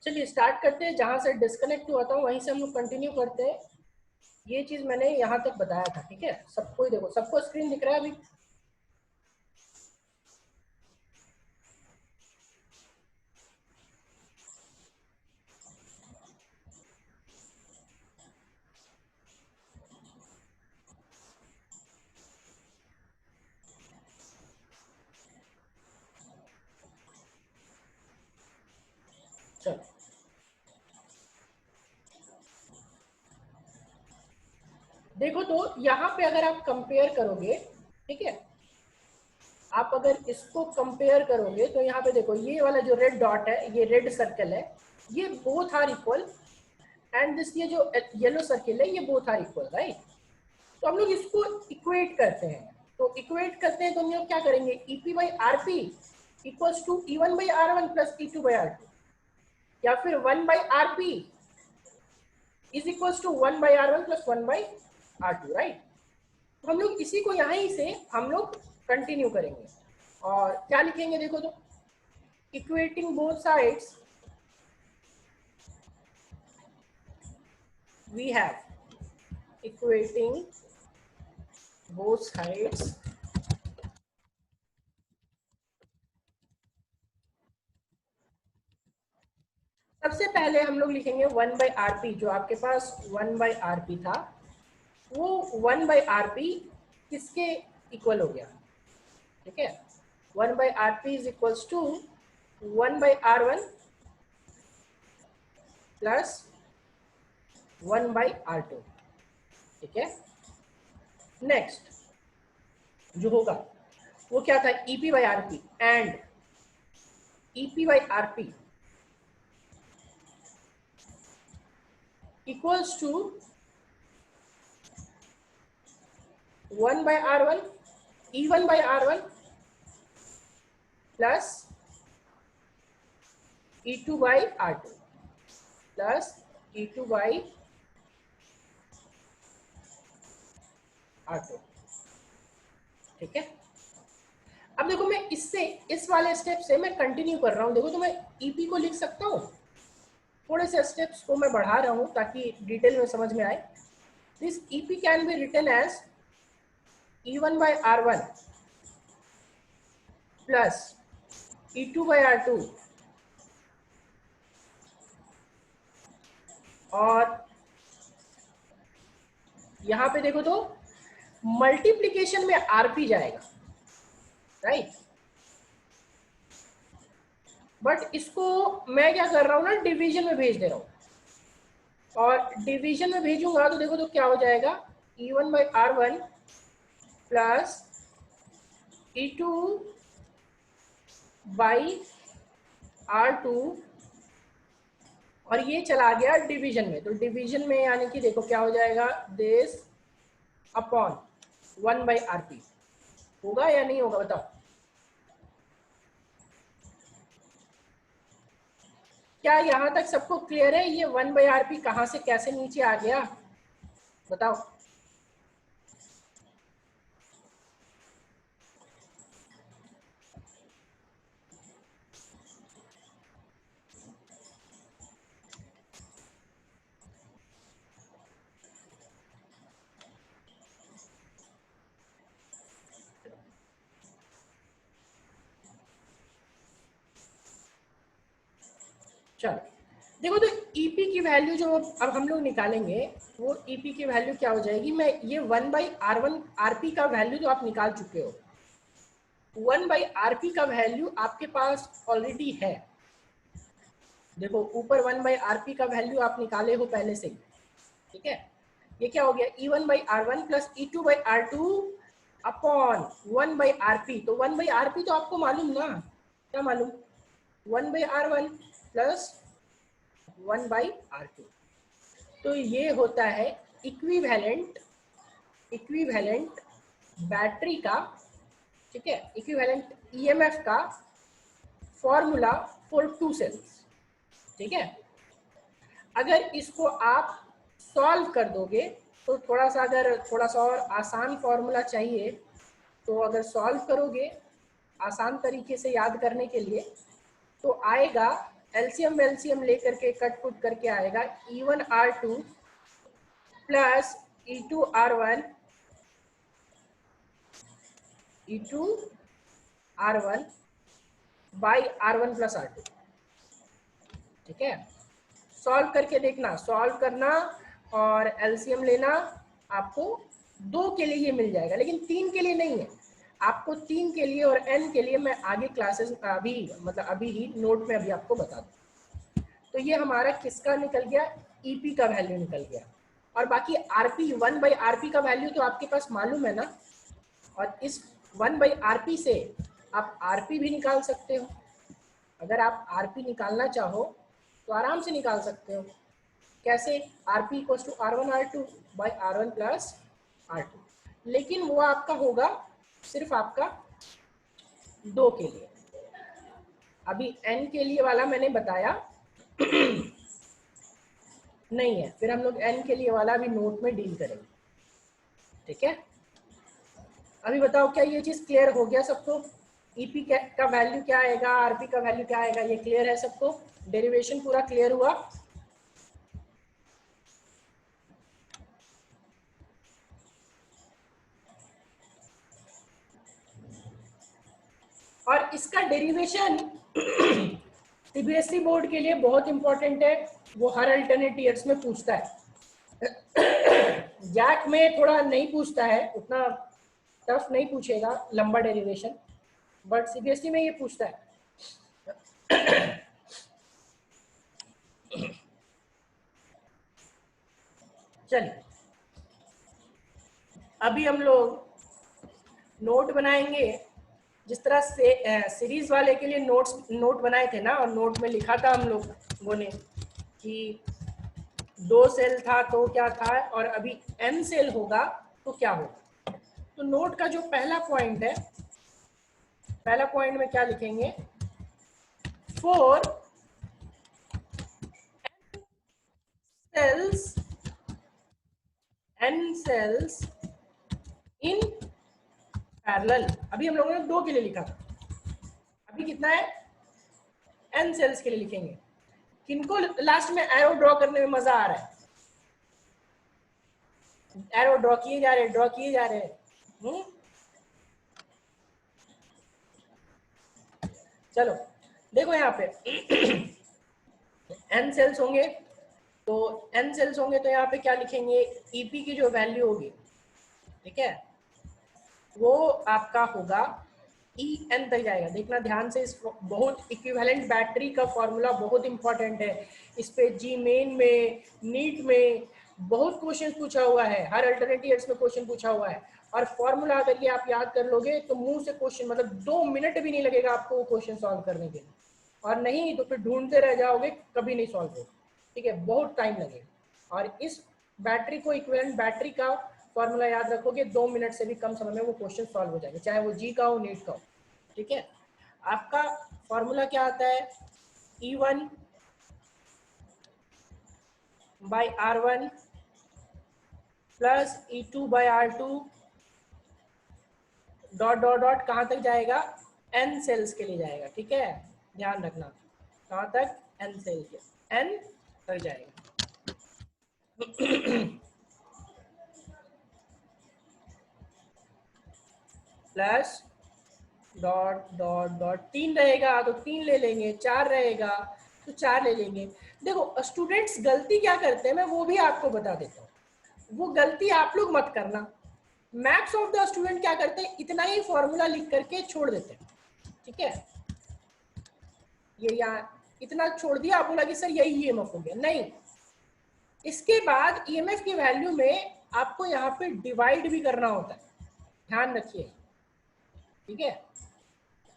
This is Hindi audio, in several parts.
चलिए स्टार्ट करते हैं, जहां से डिस्कनेक्ट हुआ था वहीं से हम लोग कंटिन्यू करते हैं। ये चीज मैंने यहाँ तक बताया था, ठीक है। सबको ही देखो, सबको स्क्रीन दिख रहा है अभी? चलो देखो, तो यहाँ पे अगर आप कंपेयर करोगे, ठीक है, आप अगर इसको कंपेयर करोगे तो यहाँ पे देखो, ये वाला जो रेड डॉट है, ये रेड सर्कल है, ये both are equal, and this ये जो येलो सर्कल है, ये बोथ आर इक्वल, राइट। तो हम लोग इसको इक्वेट करते हैं। तो इक्वेट करते हैं तो हम लोग क्या करेंगे, EP by RP equals to ई1 बाई आर1 प्लस ई2 बाई आर2, या फिर 1 by RP is equals to 1 by आर1 प्लस 1 बाई आर2, राइट। तो हम लोग इसी को यहीं से हम लोग कंटिन्यू करेंगे और क्या लिखेंगे, देखो तो, equating both sides we have equating both sides सबसे पहले हम लोग लिखेंगे 1 बाई आर पी। जो आपके पास 1 बाई आर पी था, वो 1 बाई आर पी किसके इक्वल हो गया, ठीक है। 1 by R P is equals to 1 by R one plus 1 by R two, ठीक है। नेक्स्ट जो होगा वो क्या था, EP by R P and EP by R P equals to 1 by R one, E one by R one plus E2 by R two plus E2 by R two, ठीक है। अब देखो, मैं इससे, इस वाले स्टेप से मैं कंटिन्यू कर रहा हूं। देखो, तो मैं ईपी को लिख सकता हूं, थोड़े से स्टेप्स को मैं बढ़ा रहा हूं ताकि डिटेल में समझ में आए। This EP can be written as E one by R one plus E2 by R two, और यहां पे देखो तो मल्टीप्लीकेशन में आरपी जाएगा, राइट। बट इसको मैं क्या कर रहा हूं ना, डिवीजन में भेज दे रहा हूं, और डिवीजन में भेजूंगा तो देखो तो क्या हो जाएगा, E one by R one plus E2 by R two, और ये चला गया डिवीजन में। तो डिवीजन में यानी कि देखो क्या हो जाएगा, this upon 1 by R P. होगा या नहीं होगा, बताओ। क्या यहां तक सबको क्लियर है, ये 1 बाई आर पी कहां से कैसे नीचे आ गया, बताओ। चलो देखो, तो ईपी की वैल्यू जो अब हम लोग निकालेंगे, वो ईपी की वैल्यू क्या हो जाएगी, मैं ये 1 बाई आर वन आरपी का वैल्यू तो आप निकाल चुके हो, 1 बाई आरपी का वैल्यू आपके पास ऑलरेडी है। देखो ऊपर 1 बाई आरपी का वैल्यू आप निकाले हो पहले से ही, ठीक है। ये क्या हो गया, E one by R one plus E2 by R two upon 1 by RP. तो 1 बाई आरपी तो आपको मालूम ना, क्या मालूम, 1 by R one plus 1 by R two. तो ये होता है इक्विवेलेंट, इक्विवेलेंट बैटरी का, ठीक है, इक्विवेलेंट ईएमएफ का फॉर्मूला फॉर टू सेल्स, ठीक है। अगर इसको आप सॉल्व कर दोगे तो थोड़ा सा, अगर थोड़ा सा और आसान फॉर्मूला चाहिए तो अगर सॉल्व करोगे आसान तरीके से याद करने के लिए, तो आएगा एलसीएम एलसीएम लेकर के कट पुट करके आएगा E1R2 plus E2R1 by R1 plus R2। ठीक है, सॉल्व करके देखना, सॉल्व करना और एलसीएम लेना, आपको 2 के लिए ये मिल जाएगा, लेकिन 3 के लिए नहीं है। आपको 3 के लिए और n के लिए मैं आगे क्लासेस अभी मतलब अभी ही नोट में अभी आपको बता दूं। तो ये हमारा किसका निकल गया, ईपी का वैल्यू निकल गया। और बाकी आरपी 1/आरपी का वैल्यू तो आपके पास मालूम है ना, और इस 1/आरपी से आप आरपी भी निकाल सकते हो। अगर आप आरपी निकालना चाहो तो आराम से निकाल सकते हो। कैसे, RP equals to R1R2 by R1 plus R2, लेकिन वो आपका होगा सिर्फ आपका 2 के लिए। अभी n के लिए वाला मैंने बताया नहीं है, फिर हम लोग n के लिए वाला भी नोट में डील करेंगे। ठीक है, अभी बताओ क्या ये चीज क्लियर हो गया सबको? ईपी का वैल्यू क्या आएगा, आरपी का वैल्यू क्या आएगा, ये क्लियर है सबको? डेरिवेशन पूरा क्लियर हुआ? और इसका डेरिवेशन सीबीएसई बोर्ड के लिए बहुत इंपॉर्टेंट है, वो हर अल्टरनेट ईयर्स में पूछता है। जैक में थोड़ा नहीं पूछता है, उतना टफ नहीं पूछेगा लंबा डेरिवेशन, बट सीबीएसई में ये पूछता है। चलिए अभी हम लोग नोट बनाएंगे। जिस तरह से सीरीज वाले के लिए नोट बनाए थे ना, और नोट में लिखा था हम लोगों ने कि 2 सेल था तो क्या था, और अभी n सेल होगा तो क्या होगा। तो नोट का जो पहला पॉइंट है, पहला पॉइंट में क्या लिखेंगे, 4 n cells in पैरेलल। अभी हम लोगों ने 2 के लिए लिखा था, अभी कितना है, n सेल्स के लिए लिखेंगे। किनको लास्ट में एरो ड्रॉ करने में मजा आ रहा है? एरो ड्रॉ किए जा रहे, ड्रॉ किए जा रहे। चलो देखो यहाँ पे n सेल्स होंगे, तो n सेल्स होंगे तो यहाँ पे क्या लिखेंगे, ईपी की जो वैल्यू होगी, ठीक है, वो आपका होगा En तक जाएगा। देखना ध्यान से, इस बहुत इक्विवेलेंट बैटरी का फॉर्मूला बहुत इंपॉर्टेंट है। इस पे जी मेन में, नीट में बहुत क्वेश्चन पूछा हुआ है, हर अल्टरनेट ईयर्स में क्वेश्चन पूछा हुआ है। और फॉर्मूला अगर ये आप याद कर लोगे तो मुंह से क्वेश्चन, मतलब 2 मिनट भी नहीं लगेगा आपको वो क्वेश्चन सॉल्व करने के लिए, और नहीं तो फिर ढूंढते रह जाओगे, कभी नहीं सॉल्व होगा। ठीक है, बहुत टाइम लगेगा। और इस बैटरी को, इक्विवेलेंट बैटरी का फॉर्मूला याद रखोगे, 2 मिनट से भी कम समय में वो क्वेश्चन सॉल्व हो जाएंगे, चाहे वो जी का हो, नीट का हो। ठीक है, आपका फॉर्मूला क्या आता है, E1 by R1 plus E2 by R2 dot dot dot कहाँ तक जाएगा, n सेल्स के लिए जाएगा। ठीक है, ध्यान रखना, कहाँ तक, n सेल के, n तक जाएगा। प्लस डॉट डॉट डॉट 3 रहेगा तो 3 ले लेंगे, 4 रहेगा तो 4 ले लेंगे। देखो स्टूडेंट्स गलती क्या करते हैं, मैं वो भी आपको बता देता हूँ, वो गलती आप लोग मत करना। मैक्स ऑफ द स्टूडेंट क्या करते हैं, इतना ही फॉर्मूला लिख करके छोड़ देते हैं। ठीक है, ये यहाँ इतना छोड़ दिया, आप बोला कि सर यही ईएमएफ हो गया, नहीं। इसके बाद ईएमएफ की वैल्यू में आपको यहाँ पे डिवाइड भी करना होता है, ध्यान रखिए। ठीक है,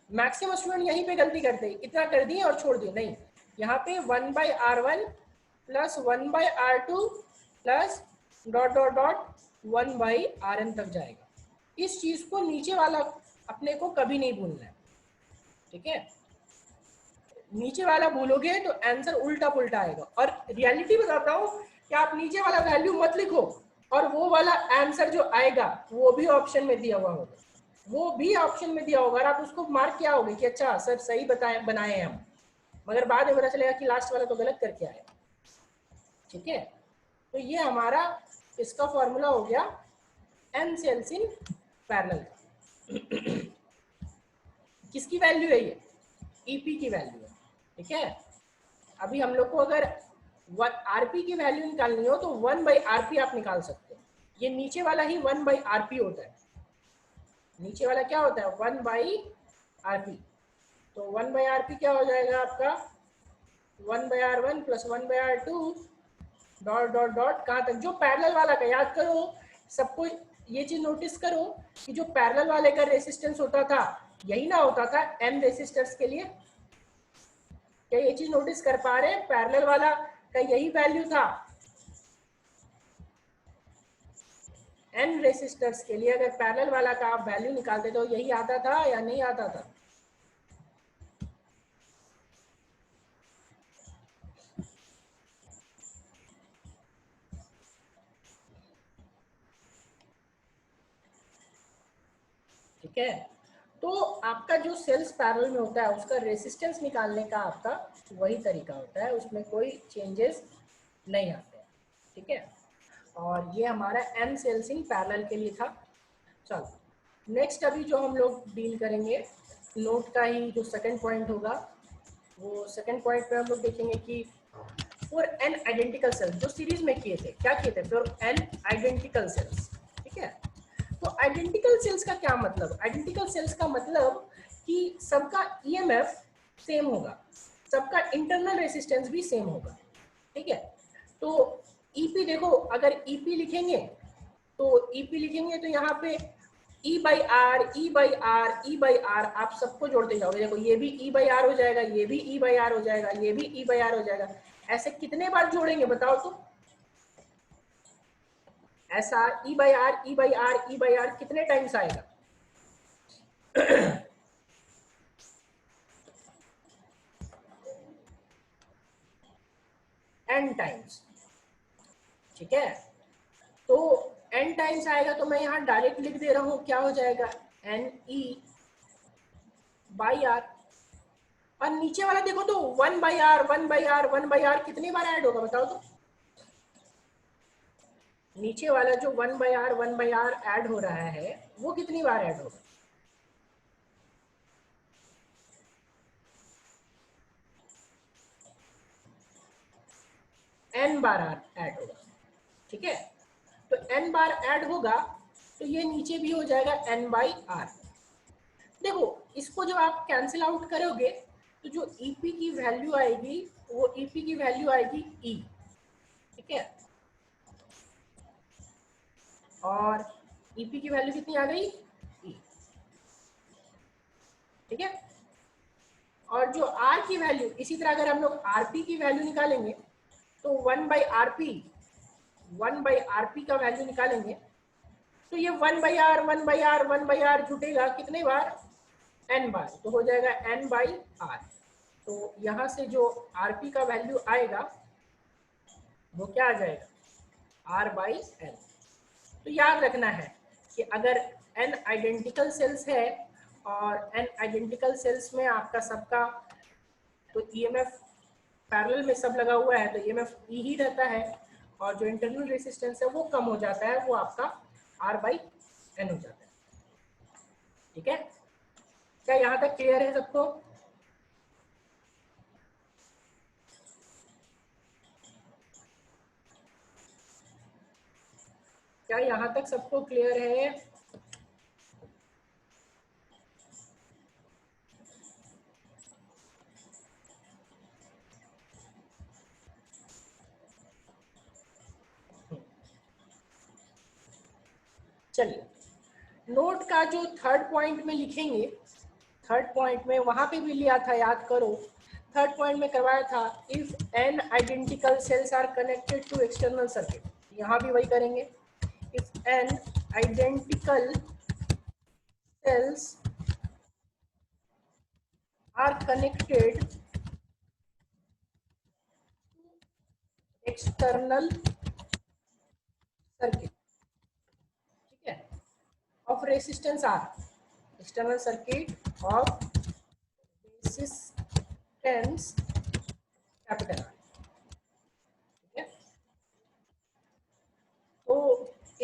मैक्सिमम स्टूडेंट यहीं पे गलती करते हैं, इतना कर दिए और छोड़ दिए, नहीं। यहाँ पे 1/R1 plus 1/R2 plus dot dot dot 1/Rn तक जाएगा। इस चीज को नीचे वाला अपने को कभी नहीं भूलना है। ठीक है, नीचे वाला भूलोगे तो आंसर उल्टा पुल्टा आएगा। और रियलिटी बताता हूँ कि आप नीचे वाला वैल्यू मत लिखो, और वो वाला आंसर जो आएगा वो भी ऑप्शन में दिया हुआ होगा, वो भी ऑप्शन में दिया होगा, और आप उसको मार्क किया होगा कि अच्छा सर सही बताए बनाए हम। मगर बाद में पता चलेगा कि लास्ट वाला तो गलत करके आया। ठीक है, तो ये हमारा इसका फॉर्मूला हो गया n सेल्स इन पैरेलल। किसकी वैल्यू है ये? ईपी की वैल्यू है। ठीक है, अभी हम लोग को अगर आरपी की वैल्यू निकालनी हो तो 1/rp आप निकाल सकते हो। ये नीचे वाला ही 1/rp होता है। नीचे वाला क्या होता है? 1/rp। तो 1/rp क्या हो जाएगा आपका? 1/r1 plus 1/r2 dot dot dot कहाँ तक? जो पैरेलल वाला का याद करो, सबको ये चीज नोटिस करो कि जो पैरेलल वाले का रेसिस्टेंस होता था यही ना होता था n रेसिस्टर्स के लिए। क्या ये चीज नोटिस कर पा रहे हैं? पैरेलल वाला का यही वैल्यू था n रेसिस्टर्स के लिए। अगर पैरेलल वाला का आप वैल्यू निकालते तो यही आता था या नहीं आता था? ठीक है, तो आपका जो सेल्स पैरेलल में होता है उसका रेसिस्टेंस निकालने का आपका वही तरीका होता है, उसमें कोई चेंजेस नहीं आते। ठीक है, और ये हमारा n सेल्स इन पैरेलल के लिए था। चलो नेक्स्ट अभी जो हम लोग डील करेंगे नोट का ही जो सेकंड पॉइंट होगा, वो सेकंड पॉइंट पे हम लोग देखेंगे कि फॉर n आइडेंटिकल सेल्स जो सीरीज में किए थे, क्या किए थे? For n identical sales. ठीक है, तो आइडेंटिकल सेल्स का क्या मतलब? आइडेंटिकल सेल्स का मतलब कि सबका ईएमएफ सेम होगा, सबका इंटरनल रेसिस्टेंस भी सेम होगा। ठीक है, तो ईपी देखो, अगर ईपी लिखेंगे तो यहाँ पे ई बाई आर आप सबको जोड़ते जाओगे। देखो ये भी ई बाई आर हो जाएगा, ये भी ई बाई आर हो जाएगा, ये भी ई बाई आर हो जाएगा। ऐसे कितने बार जोड़ेंगे बताओ तो? ऐसा ई बाई आर कितने टाइम्स आएगा? n times. ठीक है, तो n टाइम्स आएगा तो मैं यहाँ डायरेक्ट लिख दे रहा हूँ, क्या हो जाएगा? n e by R. और नीचे वाला देखो तो 1/r कितनी बार ऐड होगा बताओ तो? नीचे वाला जो 1/r ऐड हो रहा है वो कितनी बार ऐड होगा? n बार ऐड होगा। ठीक है, तो n बार ऐड होगा तो ये नीचे भी हो जाएगा n/r। देखो इसको जब आप कैंसिल आउट करोगे तो जो ईपी की वैल्यू आएगी वो ईपी की वैल्यू आएगी ई। ठीक है, और ईपी की वैल्यू कितनी आ गई? ई। ठीक है, और जो आर की वैल्यू, इसी तरह अगर हम लोग आरपी की वैल्यू निकालेंगे तो 1/rp का वैल्यू निकालेंगे तो ये 1/r जुटेगा कितने बार? n बार, तो हो जाएगा n/r। तो यहाँ से जो rp का वैल्यू आएगा वो क्या आ जाएगा? r/n। तो याद रखना है कि अगर n आइडेंटिकल सेल्स है और n आइडेंटिकल सेल्स में आपका सबका तो ईएमएफ पैरेलल में सब लगा हुआ है तो ईएमएफ ई ही रहता है, और जो इंटरनल रेसिस्टेंस है वो कम हो जाता है, वो आपका r/n हो जाता है। ठीक है, क्या यहाँ तक क्लियर है सबको? क्या यहाँ तक सबको क्लियर है? चलिए, नोट का जो थर्ड पॉइंट में लिखेंगे, थर्ड पॉइंट में वहां पे भी लिया था, याद करो। थर्ड पॉइंट में करवाया था if N identical cells are connected to external circuit, यहाँ भी वही करेंगे। If N identical cells are connected external circuit, ठीक है, of resistance R, external circuit of resistance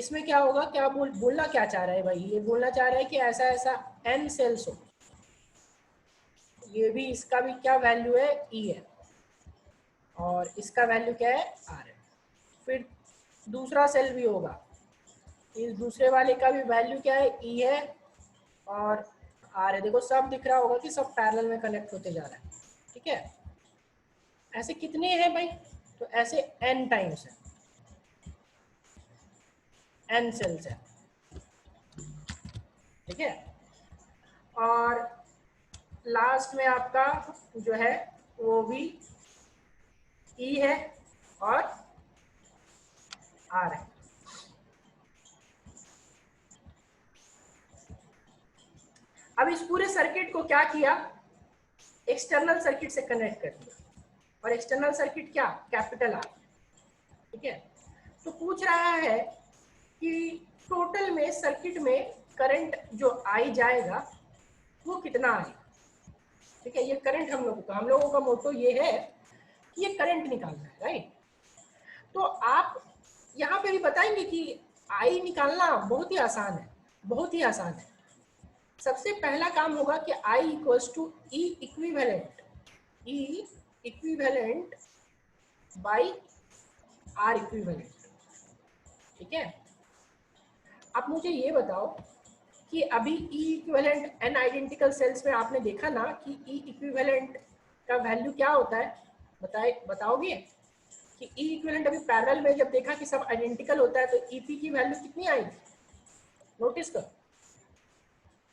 इसमें क्या होगा, क्या बोलना क्या चाह रहा है भाई, ये बोलना चाह रहा है कि ऐसा ऐसा n सेल्स हो, ये भी इसका भी क्या वैल्यू है, ई है, और इसका वैल्यू क्या है, आर है। फिर दूसरा सेल भी होगा, इस दूसरे वाले का भी वैल्यू क्या है, ई है और आर है। देखो सब दिख रहा होगा कि सब पैरेलल में कनेक्ट होते जा रहा है, ठीक है। ऐसे कितने हैं भाई, तो ऐसे n टाइम्स है, n सेल्स है, ठीक है। और लास्ट में आपका जो है वो भी ई है और आर है। अब इस पूरे सर्किट को क्या किया, एक्सटर्नल सर्किट से कनेक्ट कर दिया, और एक्सटर्नल सर्किट क्या, कैपिटल आर, ठीक है। तो पूछ रहा है कि टोटल में सर्किट में करंट जो आई जाएगा वो कितना आएगा, ठीक है। ये करंट हम लोगों का मोटो ये है कि ये करंट निकालना है, राइट। तो आप यहाँ पे भी बताएंगे कि आई निकालना बहुत ही आसान है, बहुत ही आसान है। सबसे पहला काम होगा कि I equals to E equivalent, E equivalent by R equivalent, ठीक है। अब मुझे ये बताओ कि अभी E equivalent in identical cells में आपने देखा ना कि ई इक्विवेलेंट का वैल्यू क्या होता है, बताओगे कि ई इक्विवेलेंट अभी पैरेलल में जब देखा कि सब आइडेंटिकल होता है तो ईपी की वैल्यू कितनी आएगी, नोटिस कर,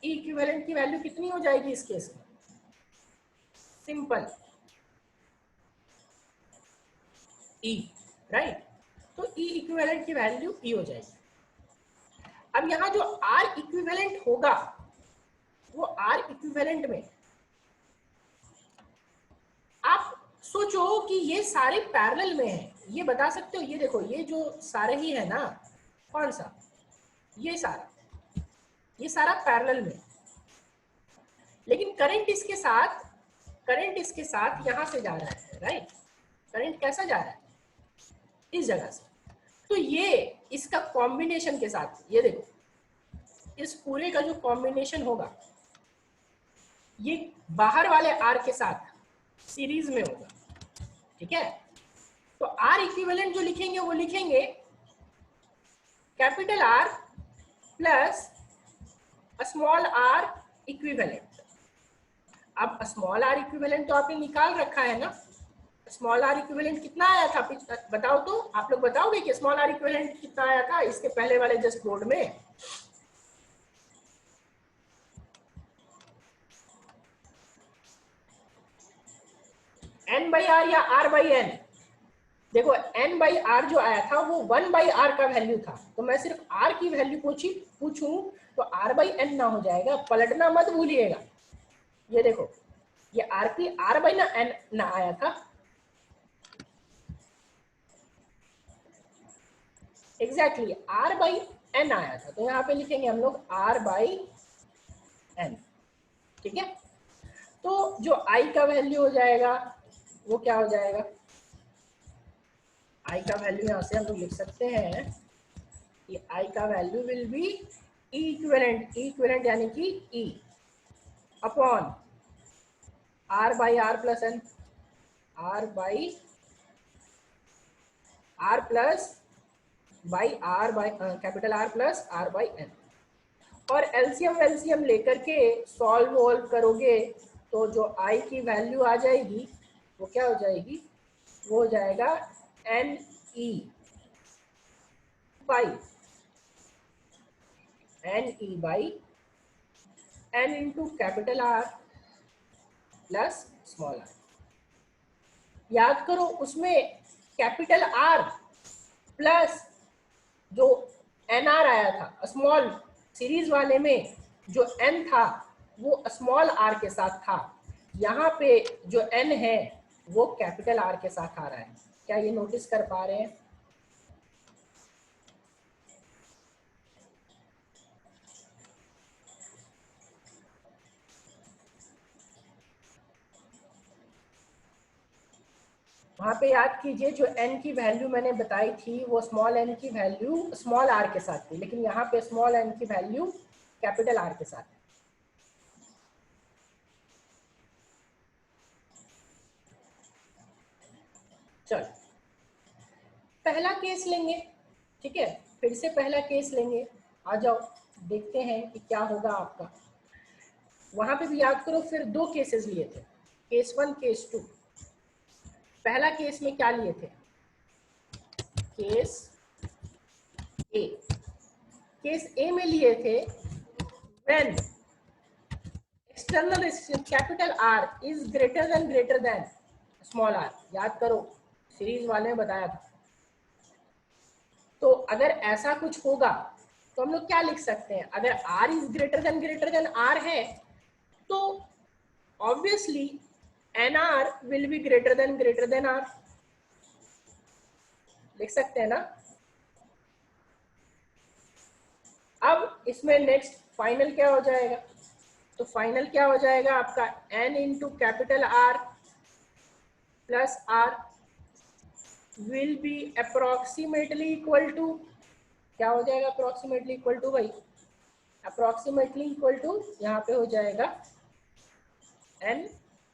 ई इक्विवेलेंट की वैल्यू कितनी हो जाएगी इस केस में, सिंपल ई, राइट। तो ई इक्विवेलेंट की वैल्यू ई हो जाएगी। अब यहाँ जो आर इक्विवेलेंट होगा वो आर इक्विवेलेंट में आप सोचो कि ये सारे पैरेलल में हैं, ये बता सकते हो, ये देखो ये जो सारे ही है ना, कौन सा, ये सारा पैरेलल में, लेकिन करंट इसके साथ यहां से जा रहा है, राइट। करंट कैसा जा रहा है, इस जगह से। तो ये इसका कॉम्बिनेशन के साथ, ये देखो इस पूरे का जो कॉम्बिनेशन होगा ये बाहर वाले आर के साथ सीरीज में होगा, ठीक है। तो आर इक्विवेलेंट जो लिखेंगे वो लिखेंगे capital R plus small R equivalent. अब स्मॉल आर इक्विवेलेंट तो आपने निकाल रखा है ना, स्मॉल आर इक्विवेलेंट कितना आया था, बताओ तो, आप लोग बताओगे कि स्मॉल आर इक्विवेलेंट कितना आया था इसके पहले वाले जस्ट बोर्ड में, एन बाई आर या आर बाई एन। देखो n बाई आर जो आया था वो 1 बाई आर का वैल्यू था, तो मैं सिर्फ r की वैल्यू पूछूं तो r बाई एन ना हो जाएगा, पलटना मत भूलिएगा। ये देखो ये r बाई ना n ना आया था, एग्जैक्टली r बाई n आया था, तो यहाँ पे लिखेंगे हम लोग r बाई n, ठीक है। तो जो i का वैल्यू हो जाएगा वो क्या हो जाएगा, i का वैल्यू यहाँ से हम लोग लिख सकते हैं कि i का वैल्यू विल बी इक्विवेलेंट यानी कि e upon r by r plus n, r by r plus by r by capital R plus r by n। और एलसीएम लेकर के वॉल्व करोगे तो जो i की वैल्यू आ जाएगी वो क्या हो जाएगी, वो हो जाएगा N E by N into capital R plus small r। याद करो उसमें कैपिटल R प्लस जो एन आर आया था स्मॉल सीरीज वाले में, जो एन था वो स्मॉल आर के साथ था, यहाँ पे जो एन है वो कैपिटल आर के साथ आ रहा है। क्या ये नोटिस कर पा रहे हैं, वहां पे याद कीजिए जो n की वैल्यू मैंने बताई थी वो स्मॉल n की वैल्यू स्मॉल r के साथ थी, लेकिन यहाँ पे स्मॉल n की वैल्यू कैपिटल R के साथ है। चलो पहला केस लेंगे, ठीक है, फिर से पहला केस लेंगे। आ जाओ देखते हैं कि क्या होगा आपका। वहां पे भी याद करो फिर दो केसेस लिए थे, केस 1 केस 2। पहला केस में क्या लिए थे, केस ए। केस ए में लिए थे when external resistance capital R is greater than small r। याद करो सीरीज वाले ने बताया था। तो अगर ऐसा कुछ होगा तो हम लोग क्या लिख सकते हैं, अगर R is greater than R है तो obviously NR will be greater than R। लिख सकते हैं ना। अब इसमें नेक्स्ट फाइनल क्या हो जाएगा, तो फाइनल क्या हो जाएगा आपका n into capital R plus R will be approximately equal to, क्या हो जाएगा अप्रोक्सीमेटली इक्वल टू भाई, अप्रोक्सीमेटली इक्वल टू यहाँ पे हो जाएगा n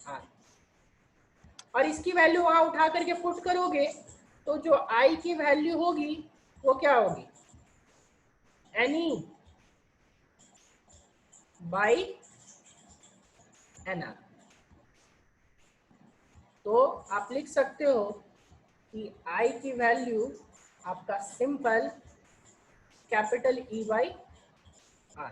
R। और इसकी वैल्यू वहां उठा करके पुट करोगे तो जो I की वैल्यू होगी वो क्या होगी, NE बाई NR। तो आप लिख सकते हो कि I की वैल्यू आपका simple capital E by R।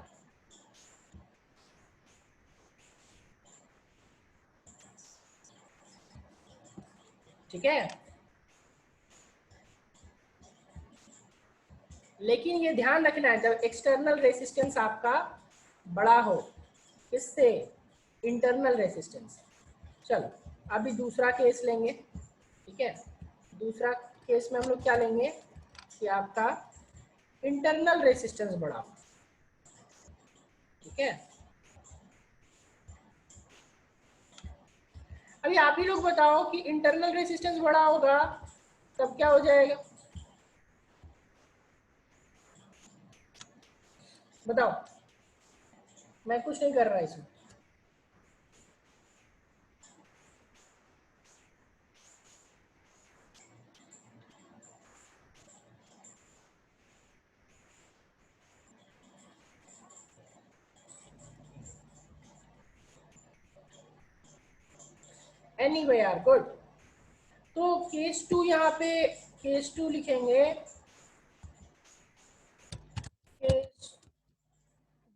ठीक है, लेकिन ये ध्यान रखना है जब एक्सटर्नल रेसिस्टेंस आपका बड़ा हो किससे, इंटरनल रेसिस्टेंस। चलो अभी दूसरा केस लेंगे, ठीक है। दूसरा केस में हम लोग क्या लेंगे कि आपका इंटरनल रेसिस्टेंस बड़ा हो, ठीक है। अभी आप ही लोग बताओ कि इंटरनल रेसिस्टेंस बड़ा होगा तब क्या हो जाएगा, बताओ। मैं कुछ नहीं कर रहा इसमें। एनीवे यार गुड। तो केस 2 यहाँ पे केस 2 लिखेंगे, केस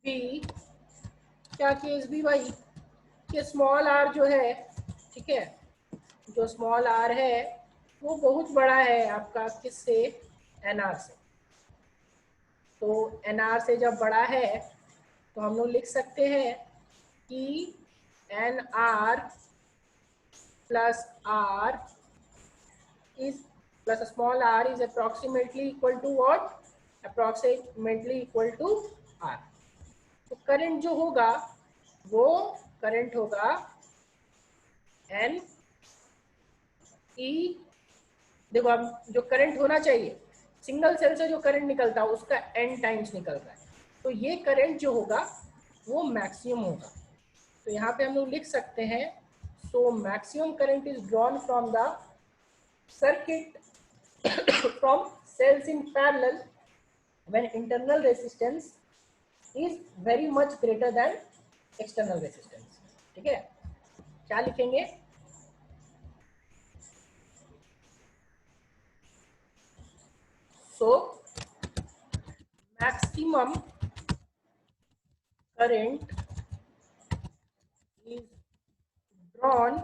बी। क्या केस बी भाई, कि स्मॉल आर जो है, ठीक है, जो स्मॉल आर है वो बहुत बड़ा है आपका किससे, एनआर से। तो एनआर से जब बड़ा है तो हम लोग लिख सकते हैं कि N R plus R is plus small R is approximately equal to what, approximately equal to R. तो करंट जो होगा वो करंट होगा एन ई। देखो अब जो करंट होना चाहिए सिंगल सेल से जो करंट निकलता है उसका n टाइम्स निकल रहा है, तो ये करंट जो होगा वो मैक्सिमम होगा। तो यहाँ पे हम लोग लिख सकते हैं so maximum current is drawn from the circuit from cells in parallel when internal resistance is very much greater than external resistance. ठीक है, क्या लिखेंगे, so maximum current is drawn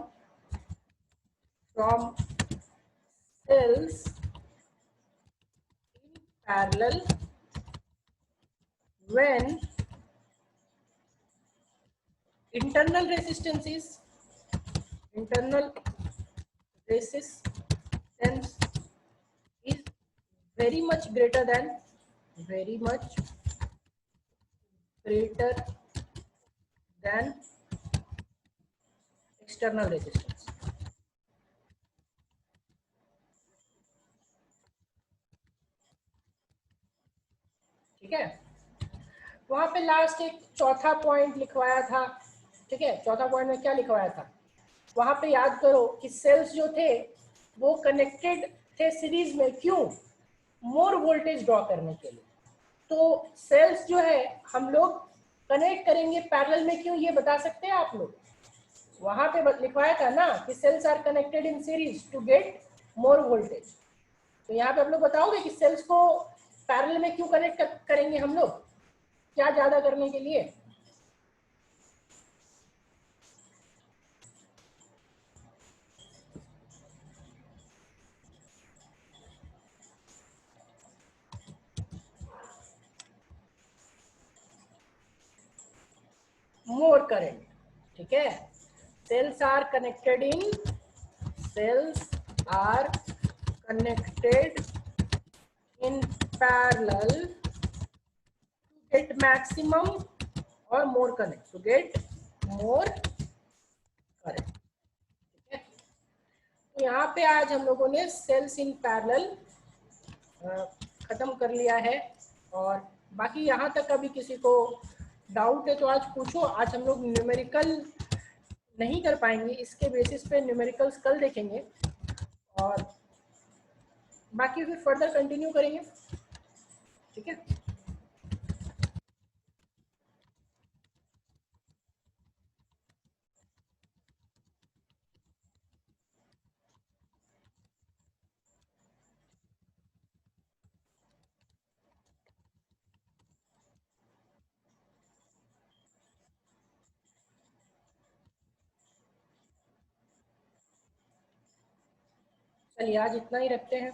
from cells in parallel when internal resistance is very much greater than very much greater than external resistance। है। वहां पे लास्ट एक चौथा पॉइंट लिखवाया था, ठीक है। चौथा पॉइंट में क्या लिखवाया था, वहां पे याद करो कि सेल्स जो थे वो कनेक्टेड थे सीरीज में, क्यों, मोर वोल्टेज ड्रॉ करने के लिए। तो सेल्स जो है हम लोग कनेक्ट करेंगे पैरेलल में, क्यों, ये बता सकते हैं आप लोग। वहां पे लिखवाया था ना कि cells are connected in series to get more voltage. तो यहाँ पे आप लोग बताओगे कि सेल्स को पैरेलल में क्यों कनेक्ट करेंगे हम लोग, क्या ज्यादा करने के लिए। मोर करंट, ठीक है। Cells are connected in, cells are connected in parallel to get maximum or more current, to get more current, ठीक है। तो यहाँ पे आज हम लोगों ने सेल्स इन पैरेलल खत्म कर लिया है। और बाकी यहाँ तक अभी किसी को डाउट है तो आज पूछो। आज हम लोग न्यूमेरिकल नहीं कर पाएंगे, इसके बेसिस पे न्यूमेरिकल्स कल देखेंगे और बाकी फिर फर्दर कंटिन्यू करेंगे, ठीक है। चलिए आज इतना ही रखते हैं।